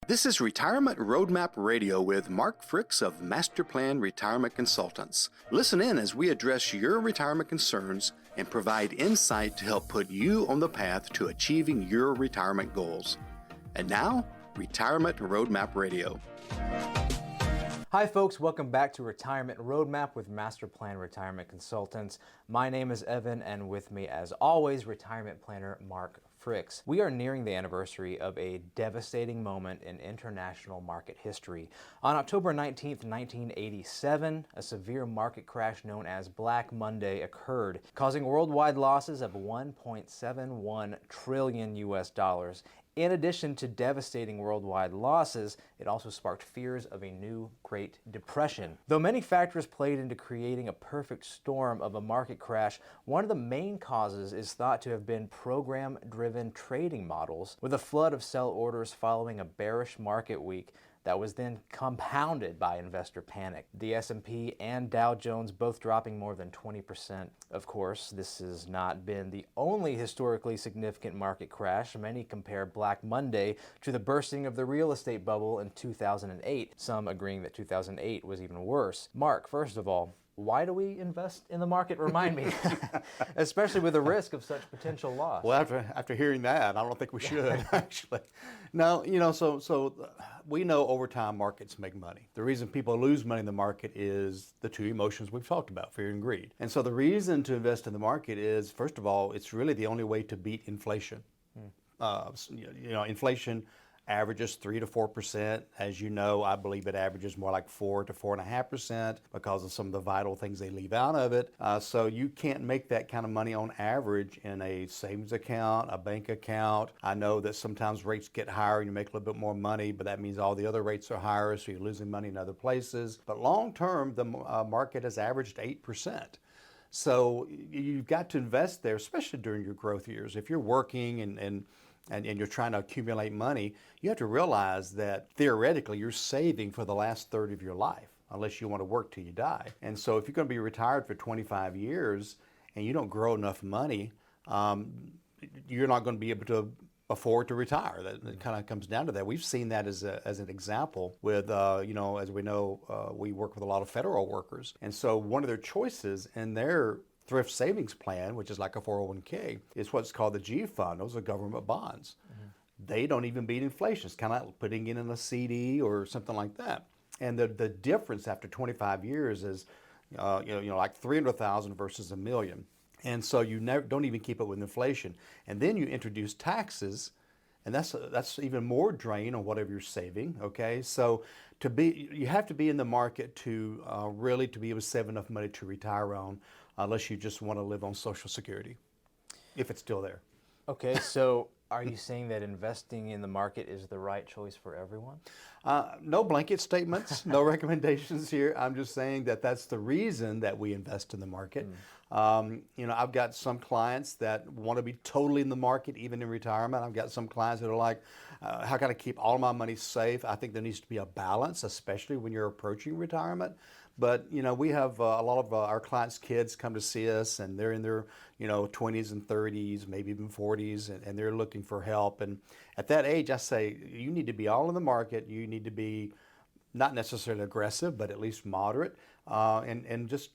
This is Retirement Roadmap Radio with Mark Fricks of Master Plan Retirement Consultants. Listen in as we address your retirement concerns and provide insight to help put you on the path to achieving your retirement goals. And now, Retirement Roadmap Radio. Hi folks, welcome back to Retirement Roadmap with Master Plan Retirement Consultants. My name is Evan, and with me as always, retirement planner Mark Fricks. We are nearing the anniversary of a devastating moment in international market history. On October 19th, 1987, a severe market crash known as Black Monday occurred, causing worldwide losses of 1.71 trillion US dollars. In addition to devastating worldwide losses, it also sparked fears of a new Great Depression. Though many factors played into creating a perfect storm of a market crash, one of the main causes is thought to have been program-driven trading models, with a flood of sell orders following a bearish market week that was then compounded by investor panic. The S&P and Dow Jones both dropping more than 20%. Of course, this has not been the only historically significant market crash. Many compare Black Monday to the bursting of the real estate bubble in 2008, some agreeing that 2008 was even worse. Mark, first of all, why do we invest in the market? Remind me, especially with the risk of such potential loss. Well, after hearing that, I don't think we should actually. No, so we know over time markets make money. The reason people lose money in the market is the two emotions we've talked about, fear and greed. And so the reason to invest in the market is, first of all, it's really the only way to beat inflation. Inflation averages 3 to 4%. As you know, I believe it averages more like 4 to 4.5% because of some of the vital things they leave out of it. So you can't make that kind of money on average in a savings account, a bank account. I know that sometimes rates get higher and you make a little bit more money, but that means all the other rates are higher, so you're losing money in other places. But long term, the market has averaged 8%. So you've got to invest there, especially during your growth years. If you're working and you're trying to accumulate money, you have to realize that theoretically you're saving for the last third of your life, unless you want to work till you die. And so if you're going to be retired for 25 years and you don't grow enough money, you're not going to be able to afford to retire. That kind of comes down to that. We've seen that as an example with, as we know, we work with a lot of federal workers. And so one of their choices in their thrift savings plan, which is like a 401k, is what's called the G fund. Those are government bonds. They don't even beat inflation. It's kind of like putting it in a CD or something like that. And the difference after 25 years is, like 300,000 versus $1 million. And so you don't even keep up with inflation. And then you introduce taxes, and that's even more drain on whatever you're saving. Okay, so you have to be in the market to really to be able to save enough money to retire on, unless you just want to live on Social Security, if it's still there. Okay, so are you saying that investing in the market is the right choice for everyone? No blanket statements, no recommendations here. I'm just saying that that's the reason that we invest in the market. I've got some clients that want to be totally in the market, even in retirement. I've got some clients that are like, how can I keep all my money safe? I think there needs to be a balance, especially when you're approaching retirement. But, we have a lot of our clients' kids come to see us, and they're in their, 20s and 30s, maybe even 40s, and they're looking for help. And at that age, I say, you need to be all in the market. You need to be not necessarily aggressive, but at least moderate, and just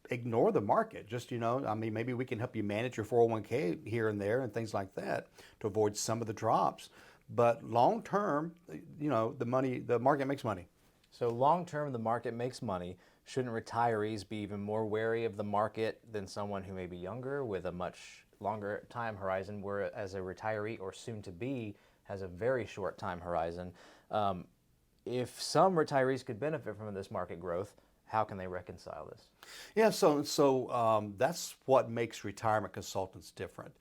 ignore the market. Just, maybe we can help you manage your 401k here and there and things like that to avoid some of the drops. But long term, the market makes money. So long term, the market makes money. Shouldn't retirees be even more wary of the market than someone who may be younger with a much longer time horizon, whereas a retiree or soon to be has a very short time horizon? If some retirees could benefit from this market growth, how can they reconcile this? Yeah, so that's what makes retirement consultants different.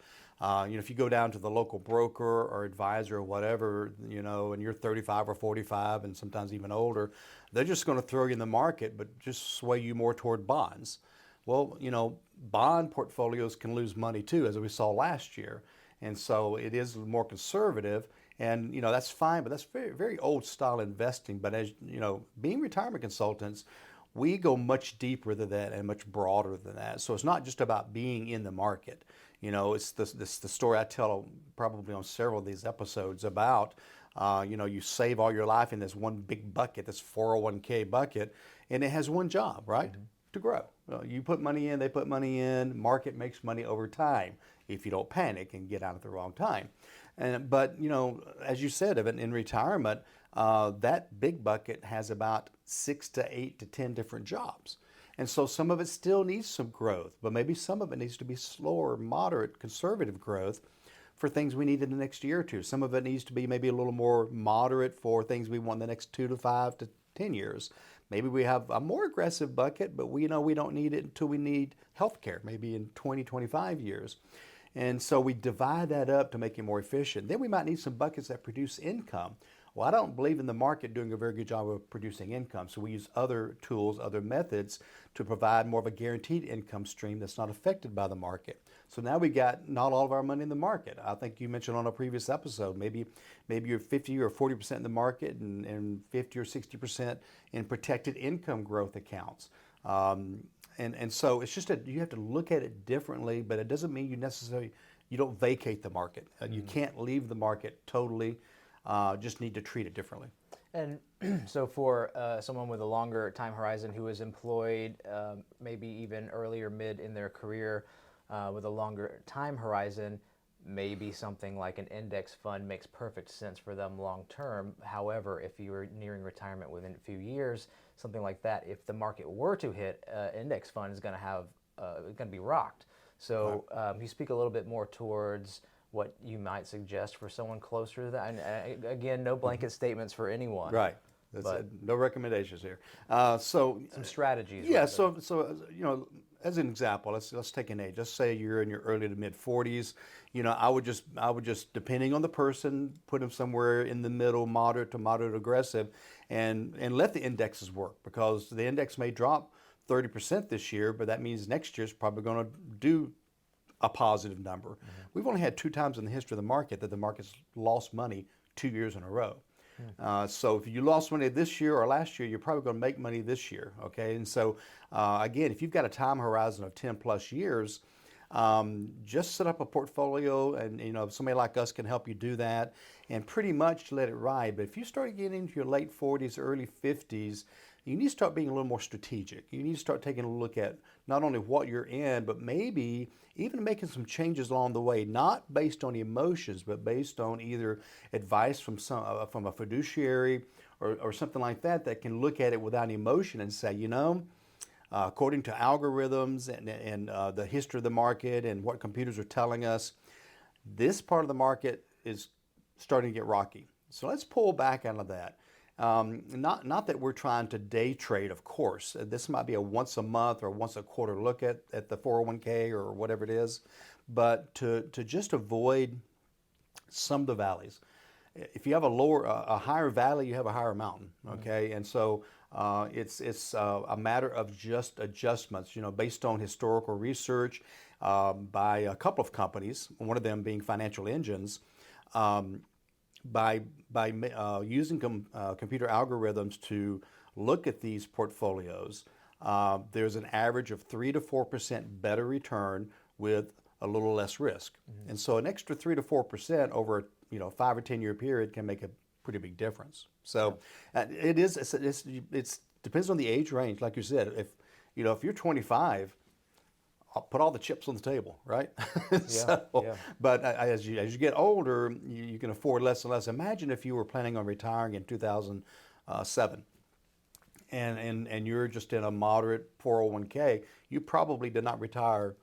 If you go down to the local broker or advisor or whatever, and you're 35 or 45 and sometimes even older, they're just going to throw you in the market, but just sway you more toward bonds. Well, bond portfolios can lose money too, as we saw last year. And so it is more conservative, and that's fine, but that's very, very old style investing. But as being retirement consultants, we go much deeper than that and much broader than that. So it's not just about being in the market. It's the story I tell probably on several of these episodes about You save all your life in this one big bucket, this 401k bucket, and it has one job, right? To grow. You put money in, they put money in, market makes money over time if you don't panic and get out at the wrong time. But as you said, in retirement, that big bucket has about 6 to 8 to 10 different jobs. And so some of it still needs some growth, but maybe some of it needs to be slower, moderate, conservative growth for things we need in the next year or two. Some of it needs to be maybe a little more moderate for things we want in the next 2 to 5 to 10 years. Maybe we have a more aggressive bucket, but we know we don't need it until we need healthcare, maybe in 20, 25 years. And so we divide that up to make it more efficient. Then we might need some buckets that produce income. Well, I don't believe in the market doing a very good job of producing income, so we use other tools, other methods to provide more of a guaranteed income stream that's not affected by the market. So now we got not all of our money in the market. I think you mentioned on a previous episode, maybe you're 50 or 40% in the market and 50 or 60% in protected income growth accounts. And so it's just you have to look at it differently, but it doesn't mean you don't vacate the market. You can't leave the market totally. Just need to treat it differently. And so for someone with a longer time horizon who is employed, maybe even earlier mid in their career with a longer time horizon, maybe something like an index fund makes perfect sense for them long term. However, if you are nearing retirement within a few years, something like that, if the market were to hit, index fund is going to be rocked. So you speak a little bit more towards what you might suggest for someone closer to that. And again, no blanket statements for anyone. Right. No recommendations here. So some strategies. Yeah. So as an example, let's take an age. Let's say you're in your early to mid 40s. I would just depending on the person, put them somewhere in the middle, moderate to moderate aggressive, and let the indexes work, because the index may drop 30% this year, but that means next year's probably going to do a positive number. Mm-hmm. We've only had 2 times in the history of the market that the market's lost money 2 years in a row. So if you lost money this year or last year, you're probably going to make money this year, okay? And so, again, if you've got a time horizon of 10 plus years, just set up a portfolio, and somebody like us can help you do that and pretty much let it ride. But if you start getting into your late 40s, early 50s, you need to start being a little more strategic. You need to start taking a look at not only what you're in, but maybe even making some changes along the way, not based on emotions, but based on either advice from a fiduciary or something like that can look at it without emotion and say, according to algorithms and the history of the market and what computers are telling us, this part of the market is starting to get rocky. So let's pull back out of that. Not that we're trying to day trade, of course. This might be a once a month or once a quarter look at the 401k or whatever it is, but to just avoid some of the valleys. If you have a higher valley, you have a higher mountain, okay? And so it's a matter of just adjustments, based on historical research by a couple of companies, one of them being Financial Engines. By using computer algorithms to look at these portfolios, there's an average of 3 to 4% better return with a little less risk. Mm-hmm. And so an extra 3 to 4% over 5 or 10 year period can make a pretty big difference. So it depends on the age range. Like you said, if you're 25, I'll put all the chips on the table, right? But as you get older, you can afford less and less. Imagine if you were planning on retiring in 2007, and you're just in a moderate 401k. You probably did not retire.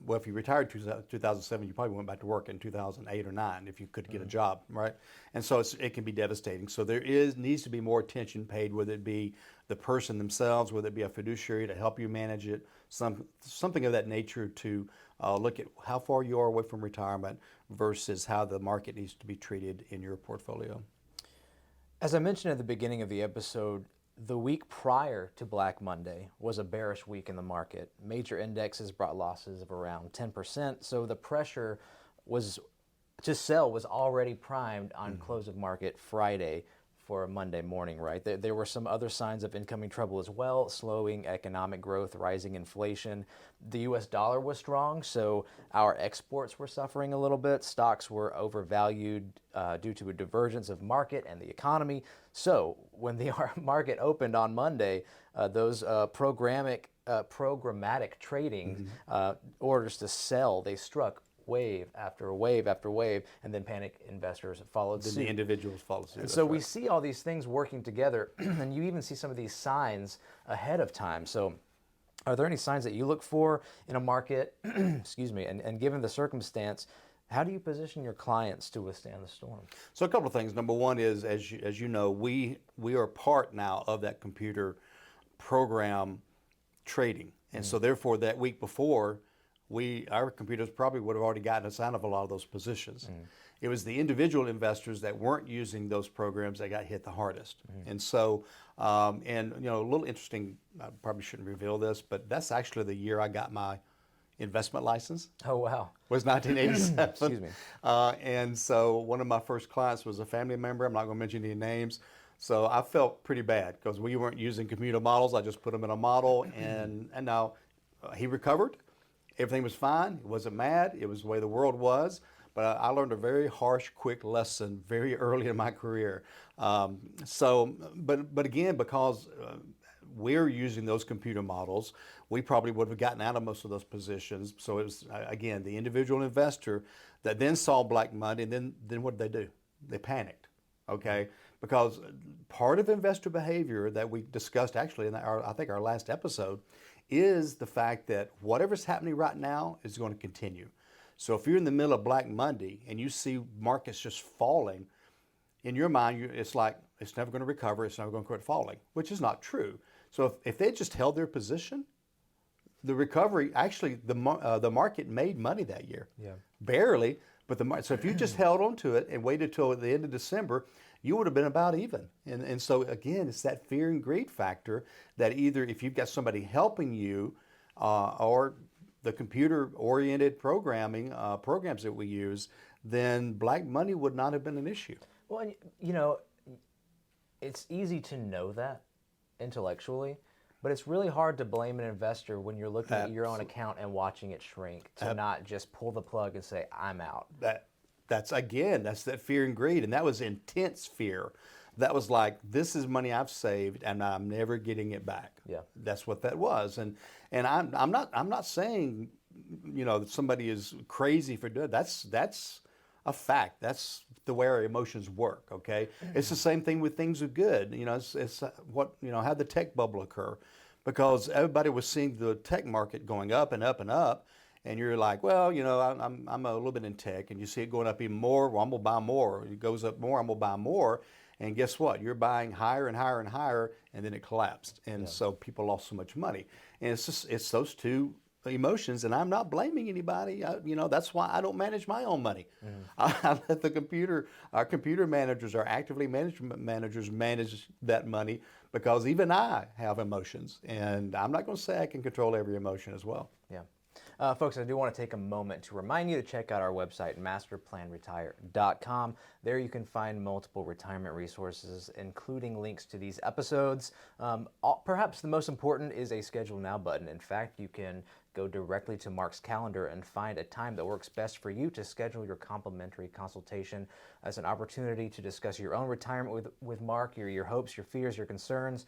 Well, if you retired in 2007, you probably went back to work in 2008 or 9 if you could get a job, right? And so it can be devastating. So needs to be more attention paid, whether it be the person themselves, whether it be a fiduciary to help you manage it, something of that nature to look at how far you are away from retirement versus how the market needs to be treated in your portfolio. As I mentioned at the beginning of the episode, the week prior to Black Monday was a bearish week in the market. Major indexes brought losses of around 10%, so the pressure to sell was already primed on close of market Friday for a Monday morning, right? There were some other signs of incoming trouble as well: slowing economic growth, rising inflation. The U.S. dollar was strong, so our exports were suffering a little bit. Stocks were overvalued due to a divergence of market and the economy. So when the market opened on Monday, those programmatic trading orders to sell, they struck wave after wave after wave, and then panic investors followed Then suit. the individuals follow suit. And That's so we right. see all these things working together, and you even see some of these signs ahead of time. So are there any signs that you look for in a market, excuse me, and given the circumstance, how do you position your clients to withstand the storm? So a couple of things. Number one is, as you know, we are part now of that computer program trading, and so therefore that week before, our computers probably would have already gotten us out of a lot of those positions. It was the individual investors that weren't using those programs that got hit the hardest. And so, and you know, a little interesting, I probably shouldn't reveal this, but that's actually the year I got my investment license. Oh, wow. Was 1987. Excuse me. And so one of my first clients was a family member. I'm not going to mention any names. So I felt pretty bad because we weren't using computer models. I just put them in a model, and now he recovered. Everything was fine. He wasn't mad. It was the way the world was. But I learned a very harsh, quick lesson very early in my career. But again, because we're using those computer models, we probably would have gotten out of most of those positions. So it was, again, the individual investor that then saw Black Monday, and then what did they do? They panicked, okay? Because part of investor behavior that we discussed actually in I think our last episode is the fact that whatever's happening right now is going to continue. So if you're in the middle of Black Monday and you see markets just falling, in your mind, it's like it's never going to recover, it's never going to quit falling, which is not true. So if they just held their position, the recovery, actually the market made money that year. Yeah. Barely, but so if you just held on to it and waited till the end of December, you would have been about even. And so again, it's that fear and greed factor that either if you've got somebody helping you or the computer-oriented programs that we use, then Black Money would not have been an issue. Well, and, you know, it's easy to know that intellectually, but it's really hard to blame an investor when you're looking at your own account and watching it shrink to not just pull the plug and say, I'm out. That's that fear and greed, and that was intense fear. That was like, this is money I've saved, and I'm never getting it back. Yeah, that's what that was. And I'm not saying, you know, that somebody is crazy for doing it. That's a fact. That's the way our emotions work. Okay, it's the same thing with things are good. You know, it's what, you know, how the tech bubble occur, because everybody was seeing the tech market going up and up and up. And you're like, well, you know, I'm a little bit in tech, and you see it going up even more. Well, I'm gonna buy more. It goes up more. I'm gonna buy more. And guess what? You're buying higher and higher and higher, and then it collapsed. And so people lost so much money. And it's those two emotions. And I'm not blaming anybody. You know, that's why I don't manage my own money. I let our computer managers, our actively management managers, manage that money, because even I have emotions, and I'm not going to say I can control every emotion as well. Yeah. Folks, I do want to take a moment to remind you to check out our website, masterplanretire.com. There you can find multiple retirement resources, including links to these episodes. Perhaps the most important is a Schedule Now button. In fact, you can go directly to Mark's calendar and find a time that works best for you to schedule your complimentary consultation as an opportunity to discuss your own retirement with Mark, your hopes, your fears, your concerns.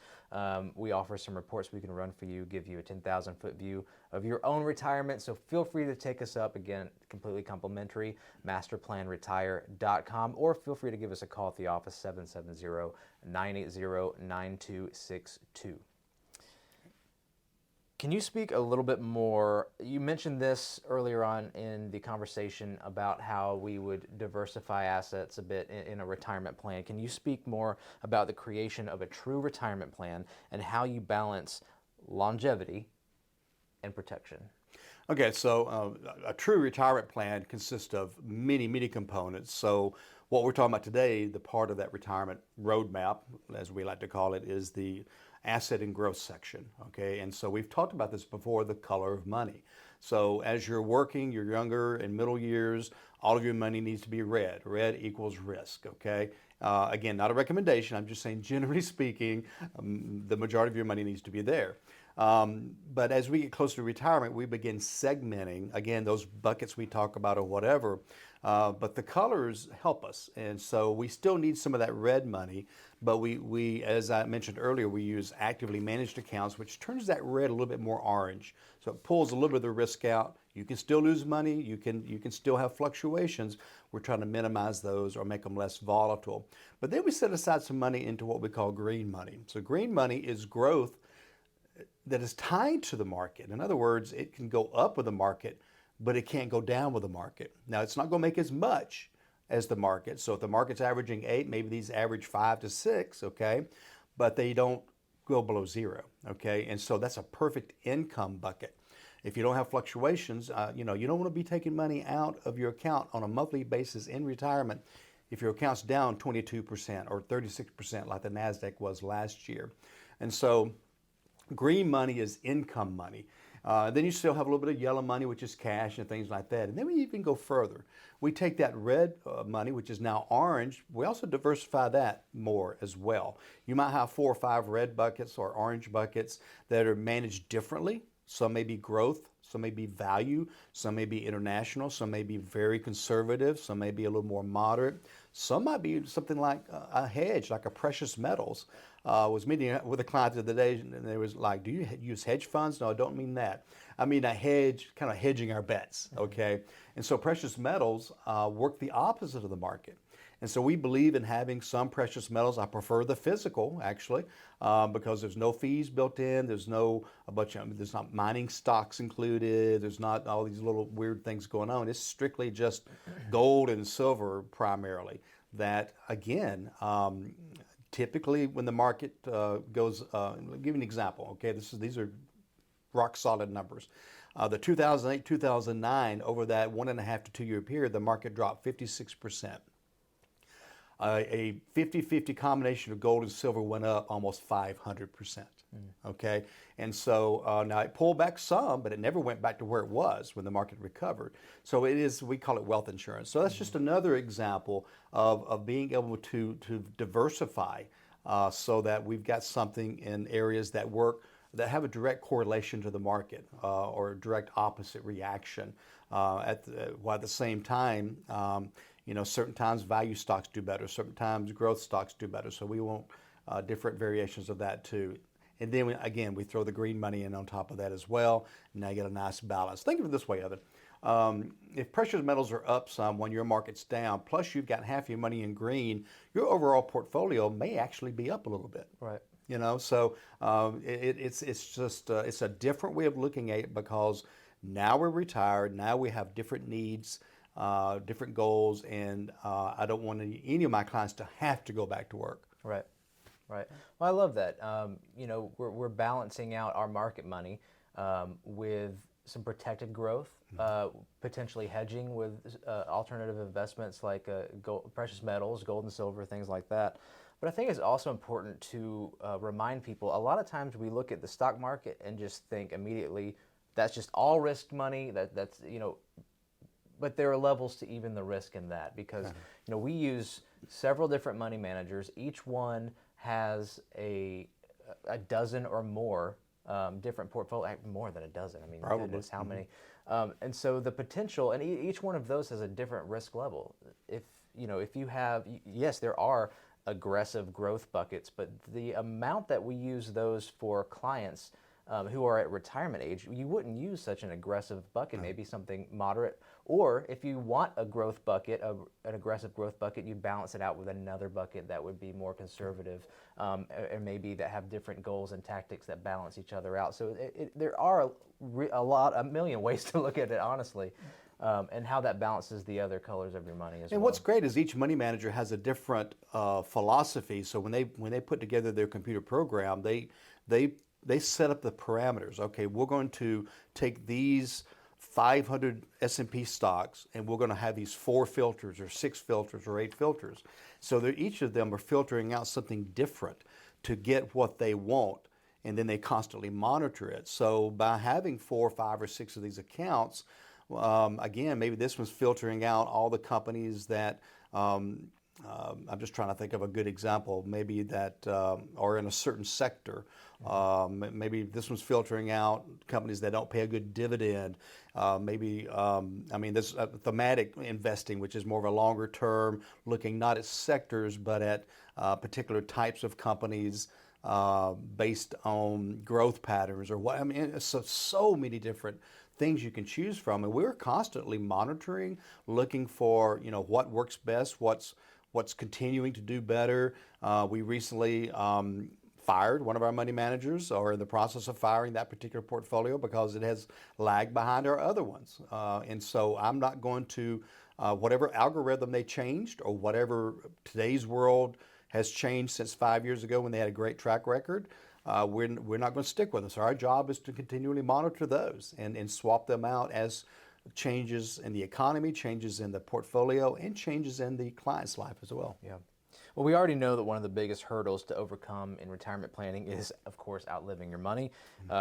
We offer some reports we can run for you, give you a 10,000-foot view of your own retirement. So feel free to take us up. Again, completely complimentary, masterplanretire.com, or feel free to give us a call at the office, 770-980-9262. Can you speak a little bit more? You mentioned this earlier on in the conversation about how we would diversify assets a bit in a retirement plan. Can you speak more about the creation of a true retirement plan and how you balance longevity and protection? Okay, so a true retirement plan consists of many, many components. So what we're talking about today, the part of that retirement roadmap, as we like to call it, is the asset and growth section, okay? And so we've talked about this before, the color of money. So as you're working, your younger and middle years, all of your money needs to be red. Red equals risk, okay? Again, not a recommendation. I'm just saying, generally speaking, the majority of your money needs to be there. But as we get closer to retirement, we begin segmenting, again, those buckets we talk about or whatever. But the colors help us. And so we still need some of that red money. But we, as I mentioned earlier, we use actively managed accounts, which turns that red a little bit more orange. So it pulls a little bit of the risk out. You can still lose money. You can still have fluctuations. We're trying to minimize those or make them less volatile. But then we set aside some money into what we call green money. So green money is growth that is tied to the market. In other words, it can go up with the market, but it can't go down with the market. Now, it's not going to make as much as the market. So if the market's averaging 8, maybe these average 5 to 6, okay? But they don't go below 0, okay? And so that's a perfect income bucket. If you don't have fluctuations, you don't want to be taking money out of your account on a monthly basis in retirement if your account's down 22% or 36% like the NASDAQ was last year. And so green money is income money. Then you still have a little bit of yellow money, which is cash and things like that. And then we even go further. We take that red money, which is now orange. We also diversify that more as well. You might have 4 or 5 red buckets or orange buckets that are managed differently. Some may be growth, some may be value, some may be international, some may be very conservative, some may be a little more moderate. Some might be something like a hedge, like a precious metals. I was meeting with a client the other day, and they was like, do you use hedge funds? No, I don't mean that. I mean a hedge, kind of hedging our bets, okay? And so precious metals work the opposite of the market. And so we believe in having some precious metals. I prefer the physical, actually, because there's no fees built in. There's there's not mining stocks included. There's not all these little weird things going on. It's strictly just gold and silver primarily. That, again, typically when the market goes, I'll give you an example, okay? These are rock solid numbers. The 2008, 2009, over that 1.5 to 2 year period, the market dropped 56%. A 50-50 combination of gold and silver went up almost 500%, okay? And so now it pulled back some, but it never went back to where it was when the market recovered. So it is, we call it wealth insurance. So that's just another example of being able to diversify so that we've got something in areas that that have a direct correlation to the market or a direct opposite reaction. While at the same time, certain times value stocks do better, certain times growth stocks do better. So we want different variations of that too. And then again, we throw the green money in on top of that as well. And now you get a nice balance. Think of it this way, Evan. If precious metals are up some when your market's down, plus you've got half your money in green, your overall portfolio may actually be up a little bit. Right. So it's a different way of looking at it because now we're retired. Now we have different needs. Different goals, and I don't want any of my clients to have to go back to work. Right. Well, I love that. We're balancing out our market money with some protected growth, potentially hedging with alternative investments like precious metals, gold and silver, things like that. But I think it's also important to remind people, a lot of times we look at the stock market and just think immediately, that's just all risk money, that's but there are levels to even the risk in that because we use several different money managers. Each one has a dozen or more different portfolio, more than a dozen. I mean, goodness, how many? And so the potential, and each one of those has a different risk level. If you have, yes, there are aggressive growth buckets, but the amount that we use those for clients who are at retirement age, you wouldn't use such an aggressive bucket, maybe something moderate. Or if you want a growth bucket, an aggressive growth bucket, you balance it out with another bucket that would be more conservative, and maybe that have different goals and tactics that balance each other out. So there are a million ways to look at it, honestly, and how that balances the other colors of your money as well. And what's great is each money manager has a different philosophy. So when they put together their computer program, they set up the parameters. Okay, we're going to take these 500 S&P stocks and we're going to have these 4 filters or 6 filters or 8 filters. So each of them are filtering out something different to get what they want, and then they constantly monitor it. So by having 4, 5, or 6 of these accounts, again, maybe this one's filtering out all the companies that I'm just trying to think of a good example, maybe that are in a certain sector. Maybe this one's filtering out companies that don't pay a good dividend. There's thematic investing, which is more of a longer term, looking not at sectors, but at particular types of companies based on growth patterns or what. I mean, it's so many different things you can choose from, and we're constantly monitoring, looking for what works best, what's continuing to do better. We recently fired one of our money managers, or in the process of firing that particular portfolio because it has lagged behind our other ones. And so I'm not going to, whatever algorithm they changed or whatever today's world has changed since 5 years ago when they had a great track record, we're not going to stick with them. So our job is to continually monitor those and swap them out as changes in the economy, changes in the portfolio, and changes in the client's life as well. Yeah. Well, we already know that one of the biggest hurdles to overcome in retirement planning is, of course, outliving your money.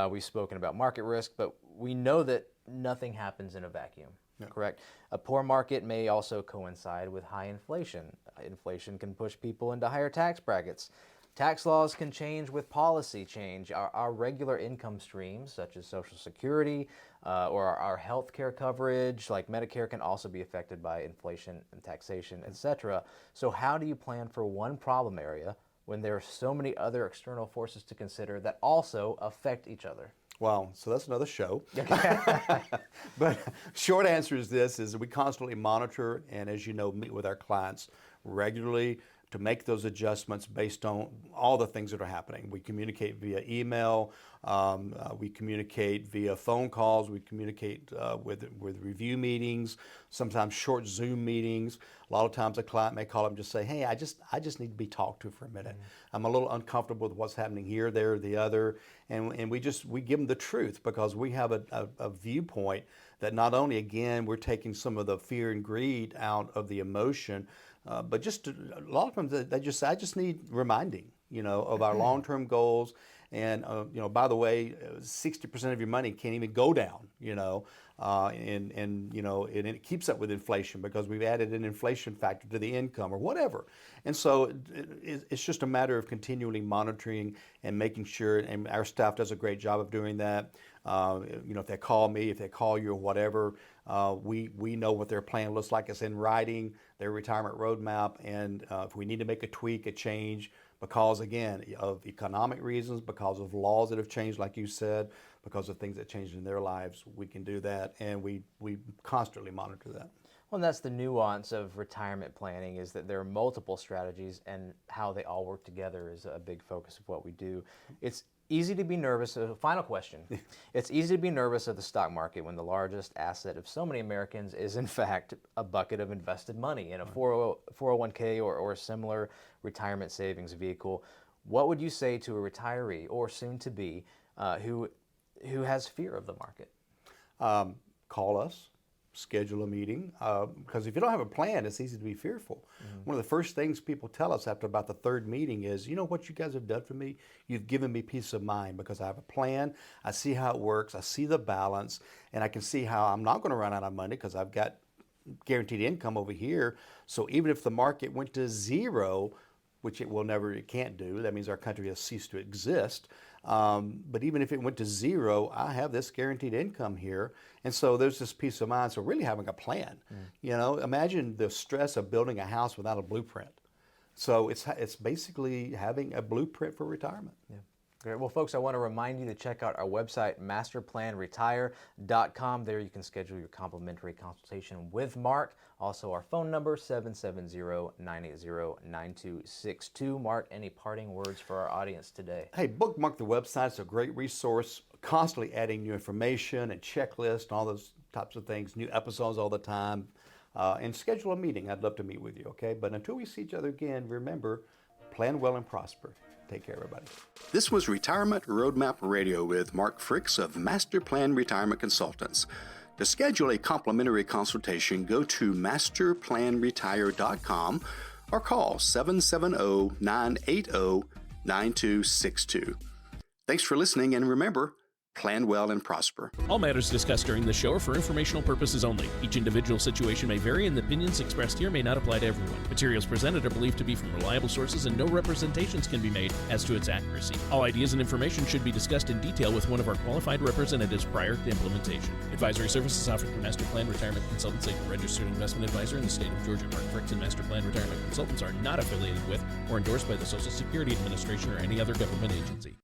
We've spoken about market risk, but we know that nothing happens in a vacuum, correct? A poor market may also coincide with high inflation. Inflation can push people into higher tax brackets. Tax laws can change with policy change. Our regular income streams, such as Social Security or our health care coverage, like Medicare, can also be affected by inflation and taxation, etc. So how do you plan for one problem area when there are so many other external forces to consider that also affect each other? Well, so that's another show. But short answer is this, is we constantly monitor and, as you know, meet with our clients regularly to make those adjustments based on all the things that are happening. We communicate via email, we communicate via phone calls, we communicate with review meetings, sometimes short Zoom meetings. A lot of times a client may call up and just say, hey, I just need to be talked to for a minute. I'm a little uncomfortable with what's happening here, there, or the other. And we give them the truth because we have a viewpoint that not only, again, we're taking some of the fear and greed out of the emotion, but just a lot of times they just say, I just need reminding, of our long-term goals. And, by the way, 60% of your money can't even go down, and it keeps up with inflation because we've added an inflation factor to the income or whatever. And so it's just a matter of continually monitoring and making sure, and our staff does a great job of doing that. If they call me, if they call you or whatever, we know what their plan looks like. It's in writing, their retirement roadmap, and if we need to make a tweak, a change, because again, of economic reasons, because of laws that have changed, like you said, because of things that changed in their lives, we can do that, and we constantly monitor that. Well, and that's the nuance of retirement planning, is that there are multiple strategies, and how they all work together is a big focus of what we do. It's easy to be nervous. Final question. It's easy to be nervous of the stock market when the largest asset of so many Americans is, in fact, a bucket of invested money in a 401k or a similar retirement savings vehicle. What would you say to a retiree or soon to be who has fear of the market? Call us. Schedule a meeting, because if you don't have a plan, it's easy to be fearful. One of the first things people tell us after about the third meeting is, you know what you guys have done for me? You've given me peace of mind because I have a plan, I see how it works, I see the balance, and I can see how I'm not going to run out of money because I've got guaranteed income over here. So even if the market went to zero, which it can't do, that means our country has ceased to exist. But even if it went to zero, I have this guaranteed income here. And so there's this peace of mind. So really having a plan, imagine the stress of building a house without a blueprint. So it's basically having a blueprint for retirement. Yeah. Great. Well, folks, I want to remind you to check out our website, masterplanretire.com. There you can schedule your complimentary consultation with Mark. Also, our phone number, 770-980-9262. Mark, any parting words for our audience today? Hey, bookmark the website. It's a great resource, constantly adding new information and checklists and all those types of things, new episodes all the time. And schedule a meeting. I'd love to meet with you, okay? But until we see each other again, remember, plan well and prosper. Take care, everybody. This was Retirement Roadmap Radio with Mark Fricks of Master Plan Retirement Consultants. To schedule a complimentary consultation, go to masterplanretire.com or call 770-980-9262. Thanks for listening, and remember, Plan well and prosper. All matters discussed during this show are for informational purposes only. Each individual situation may vary, and the opinions expressed here may not apply to everyone. Materials presented are believed to be from reliable sources, and no representations can be made as to its accuracy. All ideas and information should be discussed in detail with one of our qualified representatives prior to implementation. Advisory services offered through Master Plan Retirement Consultants, a registered investment advisor in the state of Georgia. Mark Fricks and Master Plan Retirement Consultants are not affiliated with or endorsed by the Social Security Administration or any other government agency.